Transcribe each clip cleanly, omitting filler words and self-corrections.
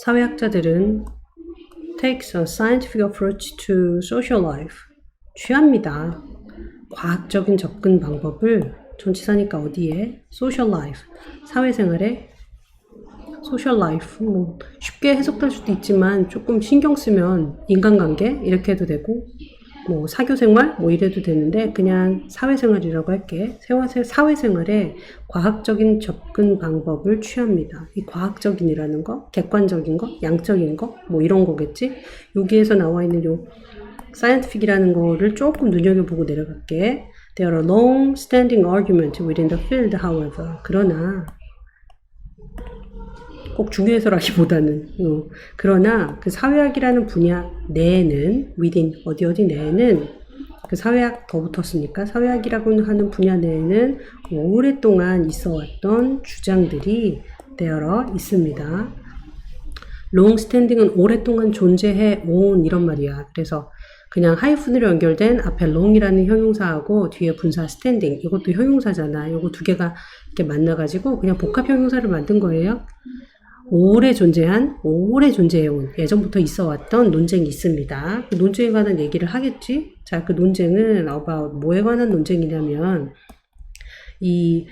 사회학자들은 takes a scientific approach to social life. 취합니다. 과학적인 접근 방법을 전치사니까 어디에? social life. 사회생활에 social life. 뭐 쉽게 해석될 수도 있지만 조금 신경 쓰면 인간관계 이렇게 해도 되고 뭐 사교생활 뭐 이래도 되는데 그냥 사회생활이라고 할게. 사회생활에 과학적인 접근 방법을 취합니다. 이 과학적인이라는 거, 객관적인 거, 양적인 거 뭐 이런 거겠지. 여기에서 나와 있는 요 scientific이라는 거를 조금 눈여겨보고 내려갈게. There are long-standing arguments within the field, however. 그러나 꼭 중요해서라기보다는 그러나 그 사회학이라는 분야 내에는 within 어디 내에는 그 사회학 더 붙었으니까 사회학이라고 하는 분야 내에는 오랫동안 있어 왔던 주장들이 되어 있습니다. long-standing은 오랫동안 존재해 온 이런 말이야. 그래서 그냥 하이픈으로 연결된 앞에 long이라는 형용사하고 뒤에 분사 standing 이것도 형용사잖아. 이거 두 개가 이렇게 만나가지고 그냥 복합 형용사를 만든 거예요. 오래 존재해온, 예전부터 있어왔던 논쟁이 있습니다. 그 논쟁에 관한 얘기를 하겠지? 자, 그 논쟁은 뭐에 관한 논쟁이냐면, 이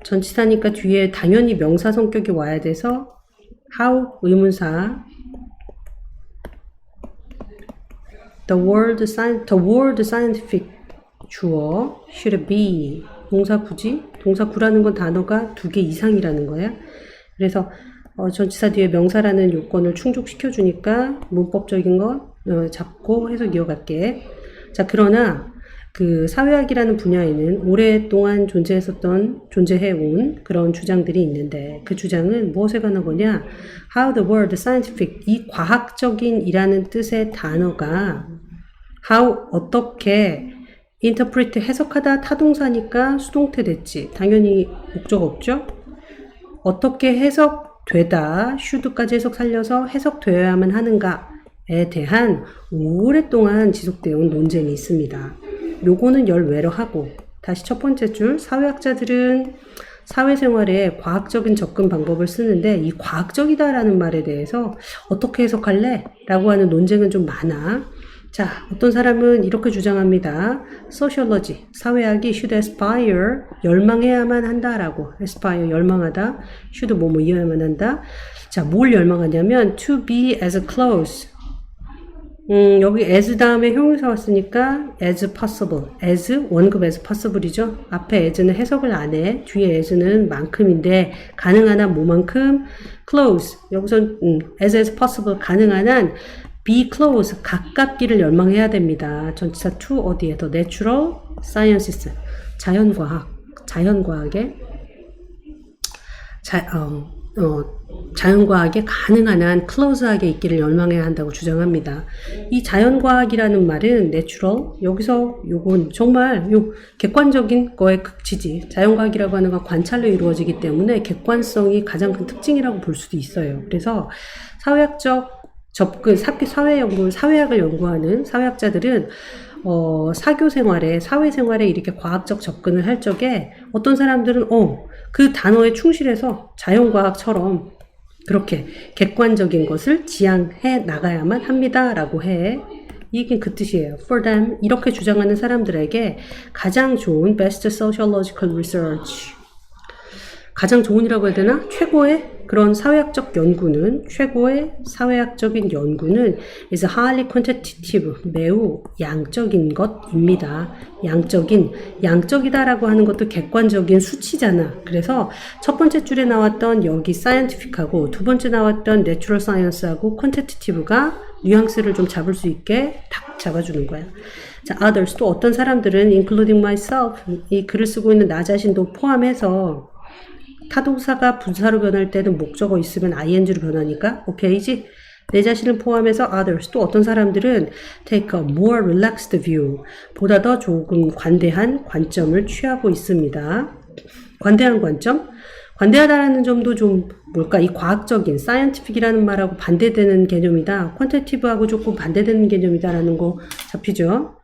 전치사니까 뒤에 당연히 명사 성격이 와야 돼서, how 의문사, the word scientific 주어, should be, 동사구지? 동사구라는 건 단어가 2개 이상이라는 거야. 그래서 전치사 뒤에 명사라는 요건을 충족시켜 주니까 문법적인 거 잡고 해석 이어갈게. 자, 그러나 그 사회학이라는 분야에는 오랫동안 존재해온 그런 주장들이 있는데 그 주장은 무엇에 관한 거냐? How the word scientific, 이 과학적인이라는 뜻의 단어가 how, 어떻게 interpret, 해석하다 타동사니까 수동태 됐지. 당연히 목적 없죠? 어떻게 해석되다, should까지 해석 살려서 해석되어야만 하는가에 대한 오랫동안 지속되어 온 논쟁이 있습니다. 요거는 열외로 하고 다시 첫 번째 줄 사회학자들은 사회생활에 과학적인 접근 방법을 쓰는데 이 과학적이다라는 말에 대해서 어떻게 해석할래? 라고 하는 논쟁은 좀 많아. 자, 어떤 사람은 이렇게 주장합니다. Sociology, 사회학이 should aspire, 열망해야만 한다라고. aspire, 열망하다. should 뭐이어야만 한다. 자, 뭘 열망하냐면 to be as close. 여기 as 다음에 형용사 왔으니까 as possible. as, 원급 as possible이죠. 앞에 as는 해석을 안 해. 뒤에 as는 만큼인데 가능한 한 뭐만큼? close. 여기서 as possible 가능한 한 be close, 가깝기를 열망해야 됩니다. 전치사 to 어디에? 더 natural sciences, 자연과학에 가능한 한 close하게 있기를 열망해야 한다고 주장합니다. 이 자연과학이라는 말은 natural, 여기서 요건 정말 객관적인 거의 극치지. 자연과학이라고 하는 건 관찰로 이루어지기 때문에 객관성이 가장 큰 특징이라고 볼 수도 있어요. 그래서 사회학적 접근, 사회학을 연구하는 사회학자들은 사교생활에, 사회생활에 이렇게 과학적 접근을 할 적에 어떤 사람들은 그 단어에 충실해서 자연과학처럼 그렇게 객관적인 것을 지향해 나가야만 합니다. 라고 해. 이게 그 뜻이에요. For them, 이렇게 주장하는 사람들에게 가장 좋은 best sociological research, 가장 좋은이라고 해야 되나? 최고의 그런 최고의 사회학적인 연구는 is highly quantitative, 매우 양적인 것입니다. 양적이다라고 하는 것도 객관적인 수치잖아. 그래서 첫 번째 줄에 나왔던 여기 scientific하고 두 번째 나왔던 natural science하고 quantitative가 뉘앙스를 좀 잡을 수 있게 탁 잡아주는 거야. 자, others, 또 어떤 사람들은 including myself, 이 글을 쓰고 있는 나 자신도 포함해서 타동사가 분사로 변할 때는 목적어 있으면 ing로 변하니까 오케이지? 내 자신을 포함해서 others, 또 어떤 사람들은 take a more relaxed view, 보다 더 조금 관대한 관점을 취하고 있습니다. 관대한 관점? 관대하다라는 점도 좀 뭘까? 이 과학적인 scientific이라는 말하고 반대되는 개념이다. quantitative하고 조금 반대되는 개념이다라는 거 잡히죠?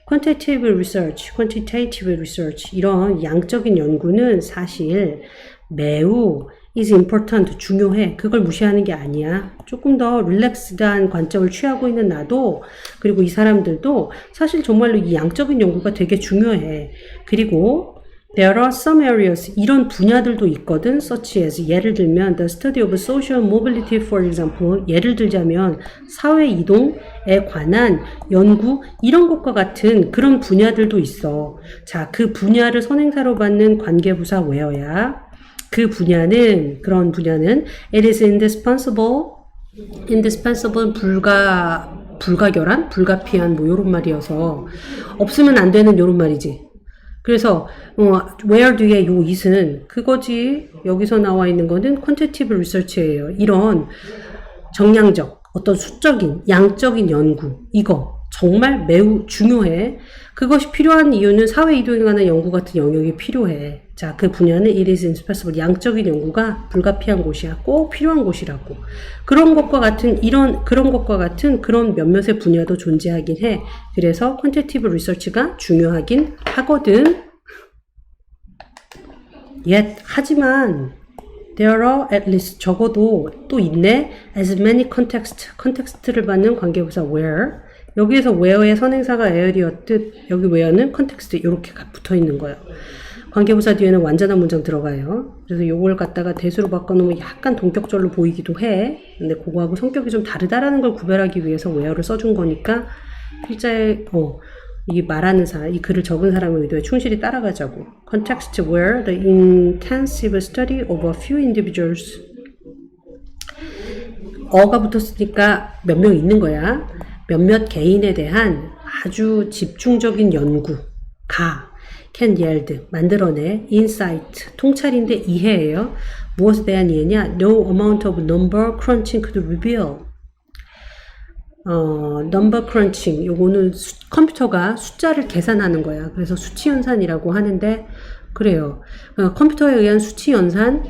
quantitative research, 이런 양적인 연구는 사실 매우 is important, 중요해. 그걸 무시하는 게 아니야. 조금 더 릴렉스드한 관점을 취하고 있는 나도, 그리고 이 사람들도 사실 정말로 이 양적인 연구가 되게 중요해. 그리고 there are some areas, 이런 분야들도 있거든. such as, 예를 들면 the study of social mobility, for example. 예를 들자면 사회 이동에 관한 연구, 이런 것과 같은 그런 분야들도 있어. 자, 그 분야를 선행사로 받는 관계부사 where야. 그 분야는, 그런 분야는 it is indispensable, 불가결한, 불가피한, 뭐 요런 말이어서 없으면 안 되는 요런 말이지. 그래서 where 뒤에 요 it은 그거지. 여기서 나와 있는 거는 quantitative research예요. 이런 정량적, 어떤 수적인, 양적인 연구, 이거 정말 매우 중요해. 그것이 필요한 이유는 사회 이동에 관한 연구 같은 영역이 필요해. 자, 그 분야는 it is indispensable, 양적인 연구가 불가피한 곳이야. 꼭 필요한 곳이라고. 그런 것과 같은 그런 몇몇의 분야도 존재하긴 해. 그래서 quantitative research가 중요하긴 하거든. 하지만 there are at least, 적어도 또 있네, as many context를 받는 관계부사 where. 여기에서 where의 선행사가 where이었듯 여기 where는 context 이렇게 붙어 있는 거예요. 관계부사 뒤에는 완전한 문장 들어가요. 그래서 요걸 갖다가 대수로 바꿔놓으면 약간 동격절로 보이기도 해. 근데 그거하고 성격이 좀 다르다라는 걸 구별하기 위해서 where를 써준 거니까 필자에 이 말하는 사람, 이 글을 적은 사람의 의도에 충실히 따라가자고. Context where the intensive study of a few individuals. 어가 붙었으니까 몇 명 있는 거야. 몇몇 개인에 대한 아주 집중적인 연구가 can yield, 만들어내, insight, 통찰인데 이해예요. 무엇에 대한 이해냐? No amount of number crunching could reveal. number crunching, 요거는 컴퓨터가 숫자를 계산하는 거야. 그래서 수치 연산이라고 하는데, 그래요. 컴퓨터에 의한 수치 연산,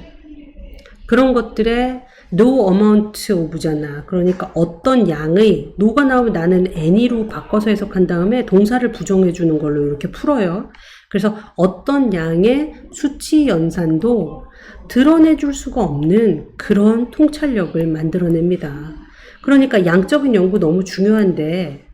그런 것들에 no amount of잖아. 그러니까 어떤 양의, no가 나오면 나는 any로 바꿔서 해석한 다음에 동사를 부정해 주는 걸로 이렇게 풀어요. 그래서 어떤 양의 수치 연산도 드러내 줄 수가 없는 그런 통찰력을 만들어냅니다. 그러니까 양적인 연구 너무 중요한데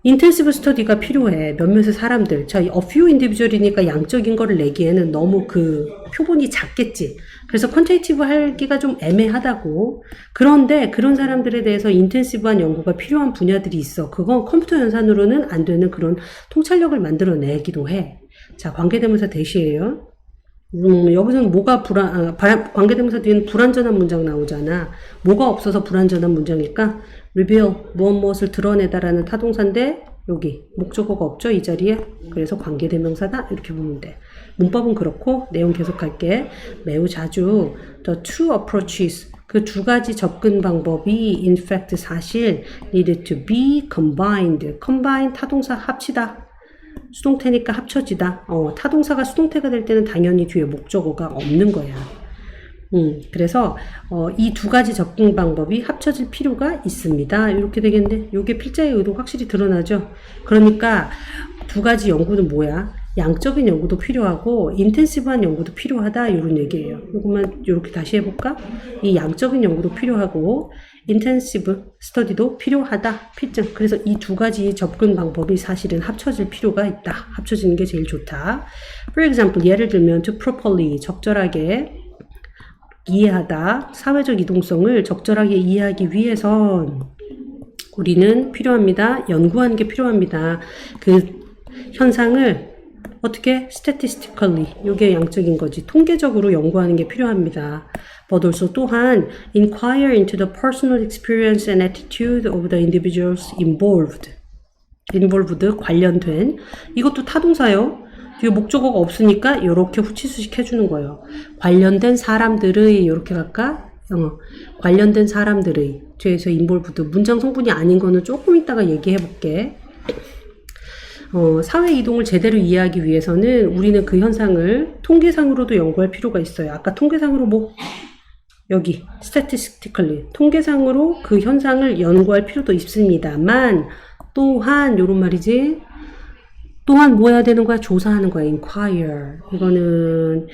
인텐시브 스터디가 필요해. 몇몇의 사람들. 자, a few individual이니까 양적인 거를 내기에는 너무 그 표본이 작겠지. 그래서 퀀티티브 하기가 좀 애매하다고. 그런데 그런 사람들에 대해서 인텐시브한 연구가 필요한 분야들이 있어. 그건 컴퓨터 연산으로는 안 되는 그런 통찰력을 만들어내기도 해. 자, 관계대명사 대시예요. 여기서는 뭐가 관계대명사 뒤에는 불완전한 문장 나오잖아. 뭐가 없어서 불완전한 문장일까? reveal, 무엇을 드러내다라는 타동사인데 여기 목적어가 없죠, 이 자리에. 그래서 관계대명사다 이렇게 보면 돼. 문법은 그렇고 내용 계속할게. 매우 자주 the two approaches, 그 두 가지 접근 방법이 in fact 사실 need to be combined. combine 타동사 합치다. 수동태니까 합쳐지다. 타동사가 수동태가 될 때는 당연히 뒤에 목적어가 없는 거야. 그래서 이 두 가지 접근 방법이 합쳐질 필요가 있습니다. 이렇게 되겠는데 이게 필자의 의도 확실히 드러나죠. 그러니까 두 가지 연구는 뭐야? 양적인 연구도 필요하고 인텐시브한 연구도 필요하다 이런 얘기예요. 이것만 이렇게 다시 해볼까? 이 양적인 연구도 필요하고 인텐시브 스터디도 필요하다. 필증. 그래서 이 두 가지 접근 방법이 사실은 합쳐질 필요가 있다. 합쳐지는 게 제일 좋다. For example, 예를 들면 to properly, 적절하게 이해하다. 사회적 이동성을 적절하게 이해하기 위해선 우리는 필요합니다. 연구하는 게 필요합니다. 그 현상을 어떻게? statistically. 이게 양적인 거지. 통계적으로 연구하는 게 필요합니다. But also 또한 inquire into the personal experience and attitude of the individuals involved. 관련된. 이것도 타동사요. 뒤에 목적어가 없으니까 이렇게 후치수식 해주는 거예요. 관련된 사람들의 이렇게 갈까? 관련된 사람들의 뒤에서 involved. 문장 성분이 아닌 거는 조금 이따가 얘기해 볼게. 사회 이동을 제대로 이해하기 위해서는 우리는 그 현상을 통계상으로도 연구할 필요가 있어요. 아까 통계상으로 여기 statistically 통계상으로 그 현상을 연구할 필요도 있습니다만 또한 요런 말이지. 또한 뭐 해야 되는 거야? 조사하는 거야. inquire. 이거는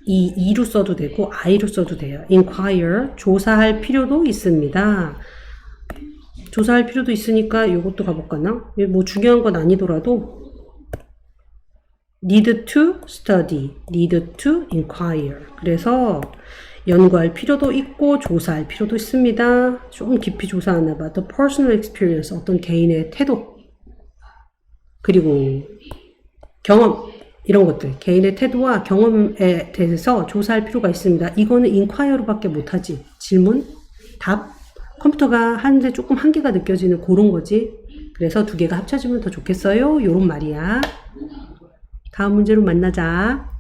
이 E로 써도 되고 I로 써도 돼요. inquire, 조사할 필요도 있습니다. 조사할 필요도 있으니까 이것도 가볼까나? 뭐 중요한 건 아니더라도 need to study, need to inquire. 그래서 연구할 필요도 있고 조사할 필요도 있습니다. 좀 깊이 조사하나 봐. The personal experience, 어떤 개인의 태도. 그리고 경험, 이런 것들. 개인의 태도와 경험에 대해서 조사할 필요가 있습니다. 이거는 inquire밖에 못하지. 질문, 답. 컴퓨터가 하는데 조금 한계가 느껴지는 그런 거지. 그래서 두 개가 합쳐지면 더 좋겠어요. 요런 말이야. 다음 문제로 만나자.